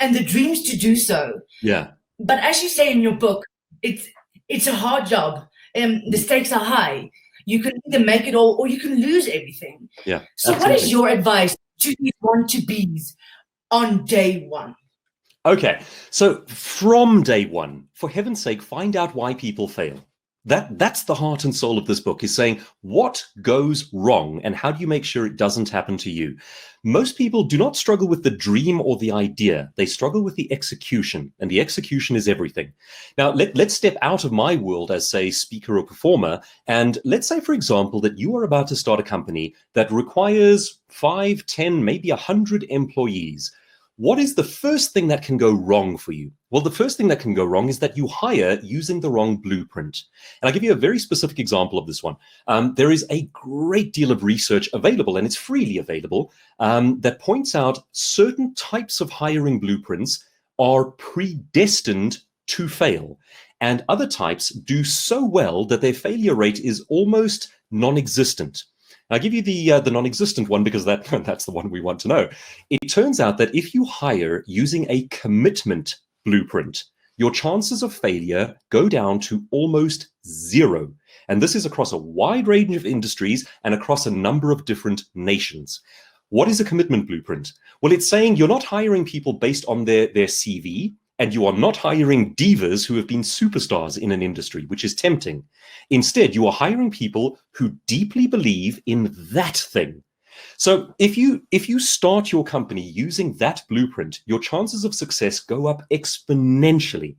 the dreams to do so. Yeah. But as you say in your book, it's a hard job. The stakes are high. You can either make it all or you can lose everything. Yeah. So what is your advice to these want-to-bees on day one? Okay, so from day one, for heaven's sake, find out why people fail. That's the heart and soul of this book, is saying what goes wrong and how do you make sure it doesn't happen to you? Most people do not struggle with the dream or the idea. They struggle with the execution, and the execution is everything. Now, let's step out of my world as, say, speaker or performer, and let's say, for example, that you are about to start a company that requires 5, 10, maybe 100 employees. What is the first thing that can go wrong for you? Well, the first thing that can go wrong is that you hire using the wrong blueprint. And I'll give you a very specific example of this one. There is a great deal of research available, and it's freely available, that points out certain types of hiring blueprints are predestined to fail. And other types do so well that their failure rate is almost non-existent. I'll give you the non-existent one because that's the one we want to know. It turns out that if you hire using a commitment blueprint, your chances of failure go down to almost zero. And this is across a wide range of industries and across a number of different nations. What is a commitment blueprint? Well, it's saying you're not hiring people based on their CV, and you are not hiring divas who have been superstars in an industry, which is tempting. Instead, you are hiring people who deeply believe in that thing. So if you start your company using that blueprint, your chances of success go up exponentially.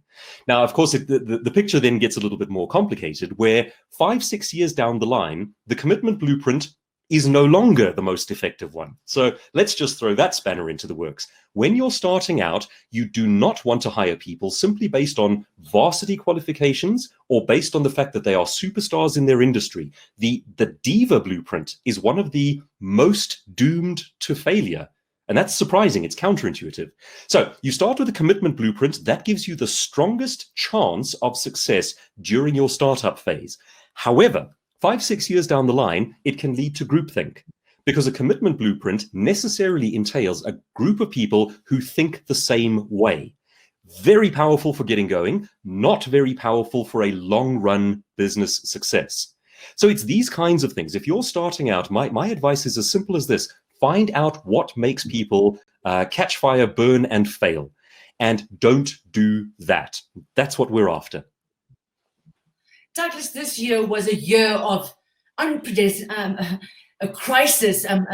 Now, of course, the picture then gets a little bit more complicated, where 5-6 years down the line, the commitment blueprint is no longer the most effective one. So let's just throw that spanner into the works. When you're starting out, you do not want to hire people simply based on varsity qualifications or based on the fact that they are superstars in their industry. The diva blueprint is one of the most doomed to failure. And that's surprising. It's counterintuitive. So you start with a commitment blueprint that gives you the strongest chance of success during your startup phase. However, 5-6 years down the line, it can lead to groupthink, because a commitment blueprint necessarily entails a group of people who think the same way. Very powerful for getting going, not very powerful for a long-run business success. So it's these kinds of things. If you're starting out, my advice is as simple as this. Find out what makes people catch fire, burn, and fail. And don't do that. That's what we're after. Douglas, this year was a year of unprecedented a crisis, times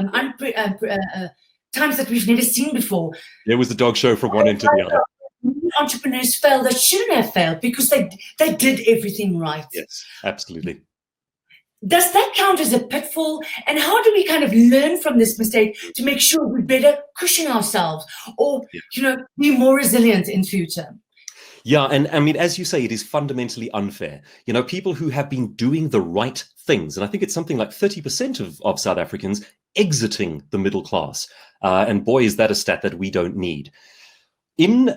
that we've never seen before. There was the dog show from one end to the other. Entrepreneurs failed that shouldn't have failed because they did everything right. Yes, absolutely. Does that count as a pitfall? And how do we kind of learn from this mistake to make sure we better cushion ourselves or, be more resilient in future? Yeah, and I mean, as you say, it is fundamentally unfair. People who have been doing the right things, and I think it's something like 30% of South Africans exiting the middle class. And boy, is that a stat that we don't need. In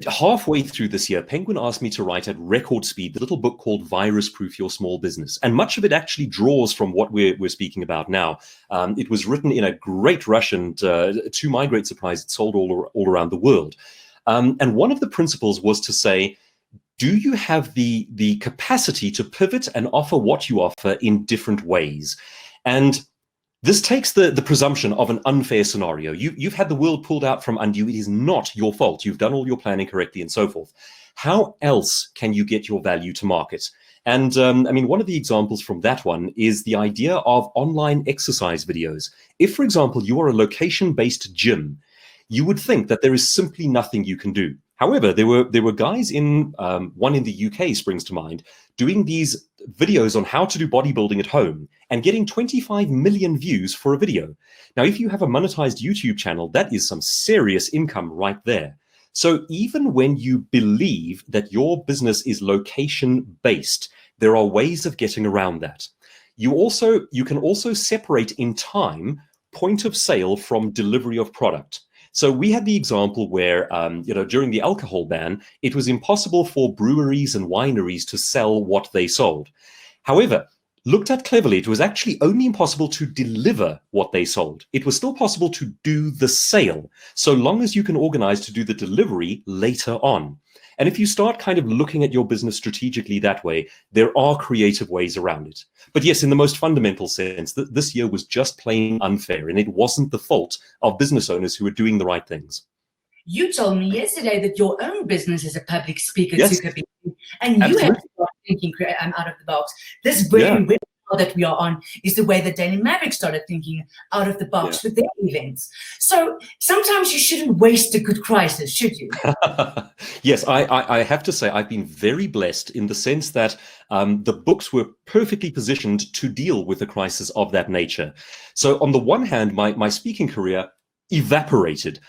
halfway through this year, Penguin asked me to write at record speed the little book called Virus Proof Your Small Business. And much of it actually draws from what we're speaking about now. It was written in a great rush, and to my great surprise, it sold all around the world. And one of the principles was to say, do you have the capacity to pivot and offer what you offer in different ways? And this takes the presumption of an unfair scenario. You've had the world pulled out from under you. It is not your fault. You've done all your planning correctly and so forth. How else can you get your value to market? And one of the examples from that one is the idea of online exercise videos. If, for example, you are a location-based gym, you would think that there is simply nothing you can do. However, there were guys in one in the UK springs to mind doing these videos on how to do bodybuilding at home and getting 25 million views for a video. Now, if you have a monetized YouTube channel, that is some serious income right there. So even when you believe that your business is location-based, there are ways of getting around that. You can also separate in time point of sale from delivery of product. So we had the example where, during the alcohol ban, it was impossible for breweries and wineries to sell what they sold. However, looked at cleverly, it was actually only impossible to deliver what they sold. It was still possible to do the sale, so long as you can organize to do the delivery later on. And if you start kind of looking at your business strategically that way, there are creative ways around it. But yes, in the most fundamental sense, this year was just plain unfair, and it wasn't the fault of business owners who were doing the right things. You told me yesterday that your own business is a public speaker, yes. And you have to start thinking out of the box. This brilliant webinar that we are on is the way that Daily Maverick started thinking out of the box with their events. So sometimes you shouldn't waste a good crisis, should you? Yes, I have to say I've been very blessed in the sense that the books were perfectly positioned to deal with a crisis of that nature. So on the one hand, my speaking career evaporated.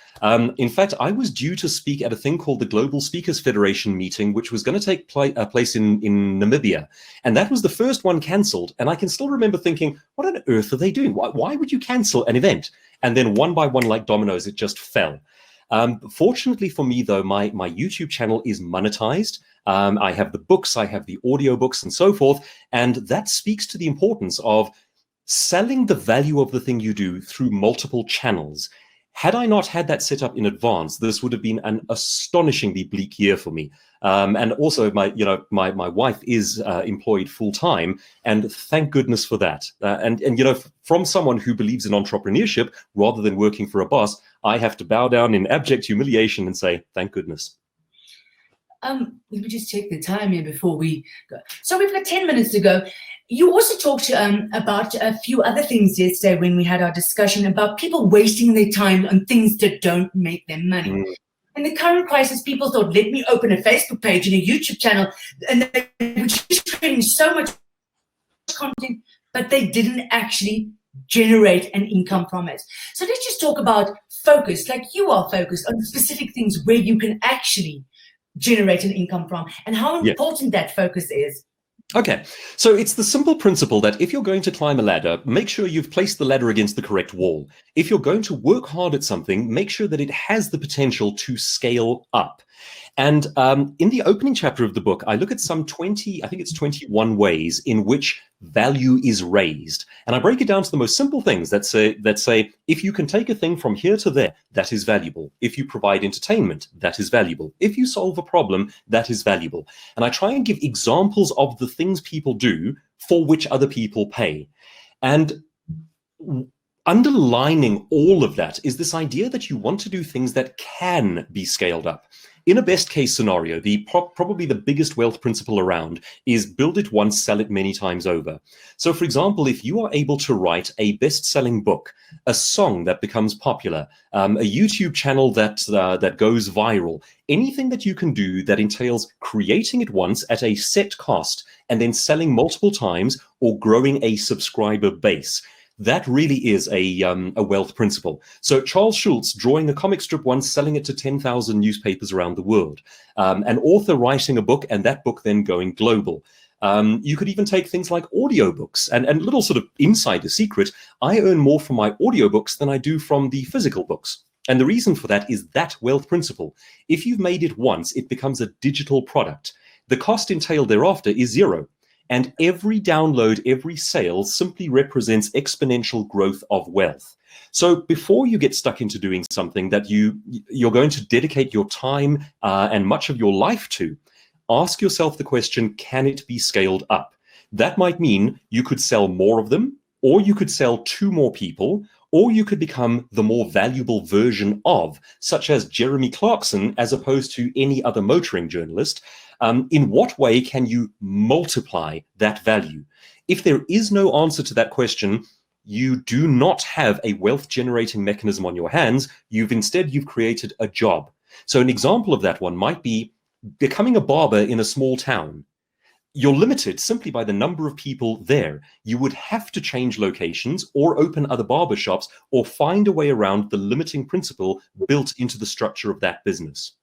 In fact, I was due to speak at a thing called the Global Speakers Federation meeting, which was going to take place in Namibia. And that was the first one cancelled. And I can still remember thinking, what on earth are they doing? Why would you cancel an event? And then one by one, like dominoes, it just fell. Fortunately for me, though, my YouTube channel is monetized. I have the books, I have the audiobooks and so forth. And that speaks to the importance of selling the value of the thing you do through multiple channels. Had I not had that set up in advance, this would have been an astonishingly bleak year for me. And also, my wife is employed full time, and thank goodness for that. And from someone who believes in entrepreneurship rather than working for a boss, I have to bow down in abject humiliation and say, thank goodness. Let me just check the time here before we go. So we've got 10 minutes to go. You also talked about a few other things yesterday when we had our discussion about people wasting their time on things that don't make them money. Mm. In the current crisis, people thought, let me open a Facebook page and a YouTube channel, and they were just creating so much content, but they didn't actually generate an income from it. So let's just talk about focus, like you are focused on specific things where you can actually generate an income from, and how important that focus is. Okay, so it's the simple principle that if you're going to climb a ladder, make sure you've placed the ladder against the correct wall. If you're going to work hard at something, make sure that it has the potential to scale up. And in the opening chapter of the book, I look at some 20, I think it's 21 ways in which value is raised. And I break it down to the most simple things that say, if you can take a thing from here to there, that is valuable. If you provide entertainment, that is valuable. If you solve a problem, that is valuable. And I try and give examples of the things people do for which other people pay. And underlining all of that is this idea that you want to do things that can be scaled up. In a best case scenario, probably the biggest wealth principle around is build it once, sell it many times over. So for example, if you are able to write a best-selling book, a song that becomes popular, a YouTube channel that goes viral, anything that you can do that entails creating it once at a set cost and then selling multiple times or growing a subscriber base, that really is a wealth principle. So Charles Schulz drawing a comic strip once, selling it to 10,000 newspapers around the world. An author writing a book and that book then going global. You could even take things like audiobooks and little sort of insider secret. I earn more from my audiobooks than I do from the physical books. And the reason for that is that wealth principle. If you've made it once, it becomes a digital product. The cost entailed thereafter is zero. And every download, every sale simply represents exponential growth of wealth. So before you get stuck into doing something that you're going to dedicate your time and much of your life to, ask yourself the question, can it be scaled up? That might mean you could sell more of them, or you could sell to more people, or you could become the more valuable version of, such as Jeremy Clarkson, as opposed to any other motoring journalist. In what way can you multiply that value? If there is no answer to that question, you do not have a wealth generating mechanism on your hands. You've created a job. So an example of that one might be becoming a barber in a small town. You're limited simply by the number of people there. You would have to change locations or open other barber shops or find a way around the limiting principle built into the structure of that business.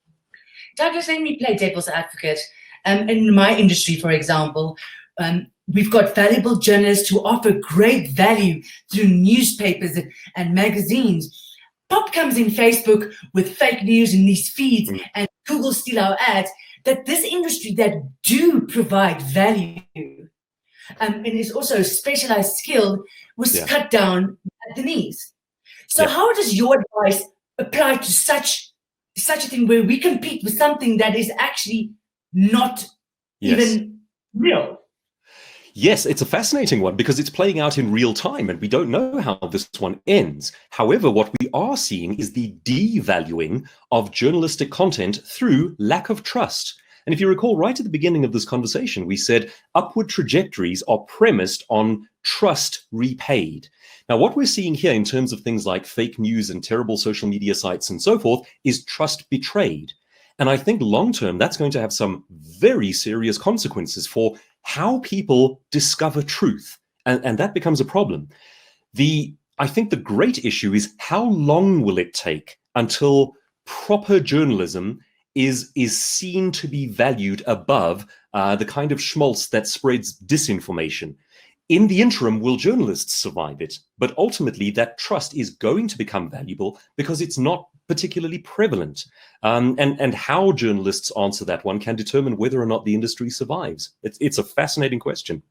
Douglas, let me play devil's advocate. In my industry, for example, we've got valuable journalists who offer great value through newspapers and magazines. Pop comes in Facebook with fake news in these feeds, and Google steal our ads. That this industry that do provide value and is also specialized skill was cut down at the knees. So how does your advice apply to such a thing where we compete with something that is actually not even real? Yes, it's a fascinating one because it's playing out in real time and we don't know how this one ends. However, what we are seeing is the devaluing of journalistic content through lack of trust. And if you recall, right at the beginning of this conversation, we said upward trajectories are premised on trust repaid. Now, what we're seeing here in terms of things like fake news and terrible social media sites and so forth is trust betrayed. And I think long term, that's going to have some very serious consequences for how people discover truth. And that becomes a problem. I think the great issue is how long will it take until proper journalism is seen to be valued above the kind of schmaltz that spreads disinformation. In the interim, will journalists survive it? But ultimately, that trust is going to become valuable because it's not particularly prevalent. And how journalists answer that one can determine whether or not the industry survives. It's a fascinating question.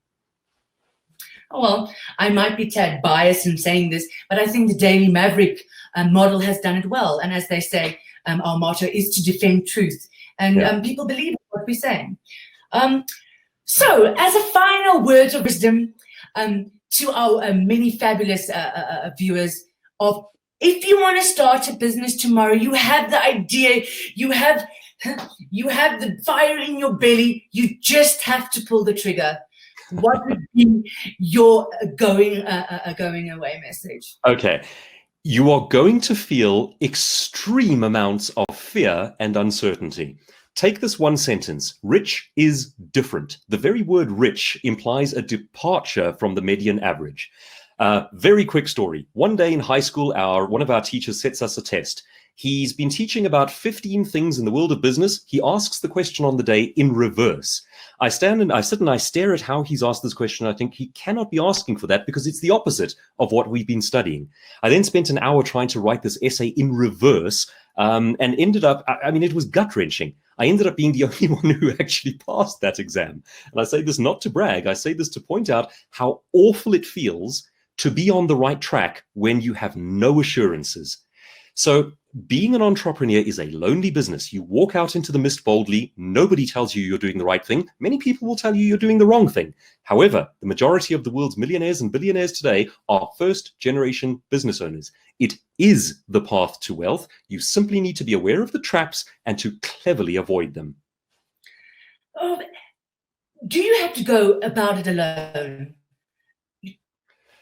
Oh, well, I might be tad biased in saying this, but I think the Daily Maverick model has done it well. And as they say, our motto is to defend truth. And people believe what we're saying. So as a final word of wisdom to our many fabulous viewers, if you want to start a business tomorrow, you have the idea, you have the fire in your belly, you just have to pull the trigger. What would be be your going away message? Okay. You are going to feel extreme amounts of fear and uncertainty. Take this one sentence. Rich is different. The very word rich implies a departure from the median average. Very quick story. One day in high school, one of our teachers sets us a test. He's been teaching about 15 things in the world of business. He asks the question on the day in reverse. I sit and I stare at how he's asked this question. I think he cannot be asking for that because it's the opposite of what we've been studying. I then spent an hour trying to write this essay in reverse and ended up, I mean, it was gut-wrenching. I ended up being the only one who actually passed that exam. And I say this not to brag. I say this to point out how awful it feels to be on the right track when you have no assurances. So being an entrepreneur is a lonely business. You walk out into the mist boldly. Nobody tells you you're doing the right thing. Many people will tell you you're doing the wrong thing. However, the majority of the world's millionaires and billionaires today are first-generation business owners. It is the path to wealth. You simply need to be aware of the traps and to cleverly avoid them. Oh, do you have to go about it alone?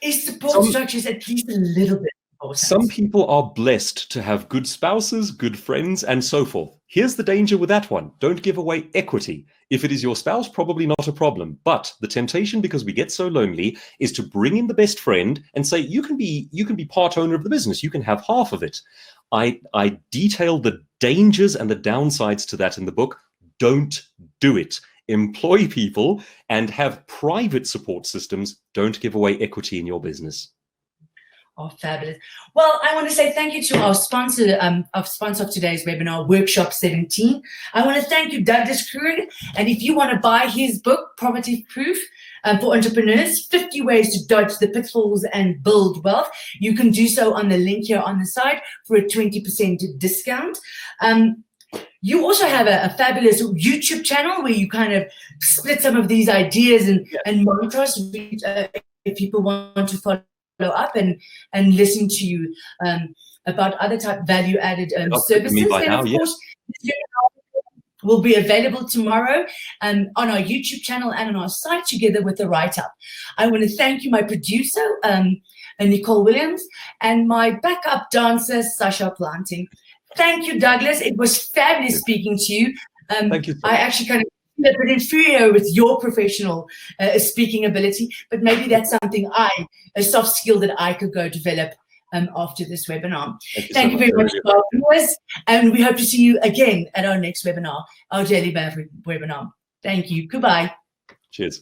Is support structures at least a little bit important? Some people are blessed to have good spouses, good friends, and so forth. Here's the danger with that one. Don't give away equity. If it is your spouse, probably not a problem. But the temptation, because we get so lonely, is to bring in the best friend and say, you can be part owner of the business. You can have half of it. I detail the dangers and the downsides to that in the book. Don't do it. Employ people and have private support systems. Don't give away equity in your business. Oh, fabulous. Well, I want to say thank you to our sponsor of today's webinar, Workshop 17. I want to thank you, Douglas Kruger. And if you want to buy his book, Poverty Proof for Entrepreneurs, 50 Ways to Dodge the Pitfalls and Build Wealth, you can do so on the link here on the side for a 20% discount. You also have a fabulous YouTube channel where you kind of split some of these ideas and mantras if people want to follow up and listen to you about other type value-added services. Then, of course, this will be available tomorrow on our YouTube channel and on our site together with the write-up. I want to thank you, my producer, Nicole Williams, and my backup dancer, Sasha Planting. Thank you, Douglas. It was fabulous speaking to you. Thank you. I actually kind of feel a bit inferior with your professional speaking ability, but maybe that's something a soft skill that I could go develop after this webinar. Thank you very much for our viewers, and we hope to see you again at our next webinar, our daily Maverick webinar. Thank you. Goodbye. Cheers.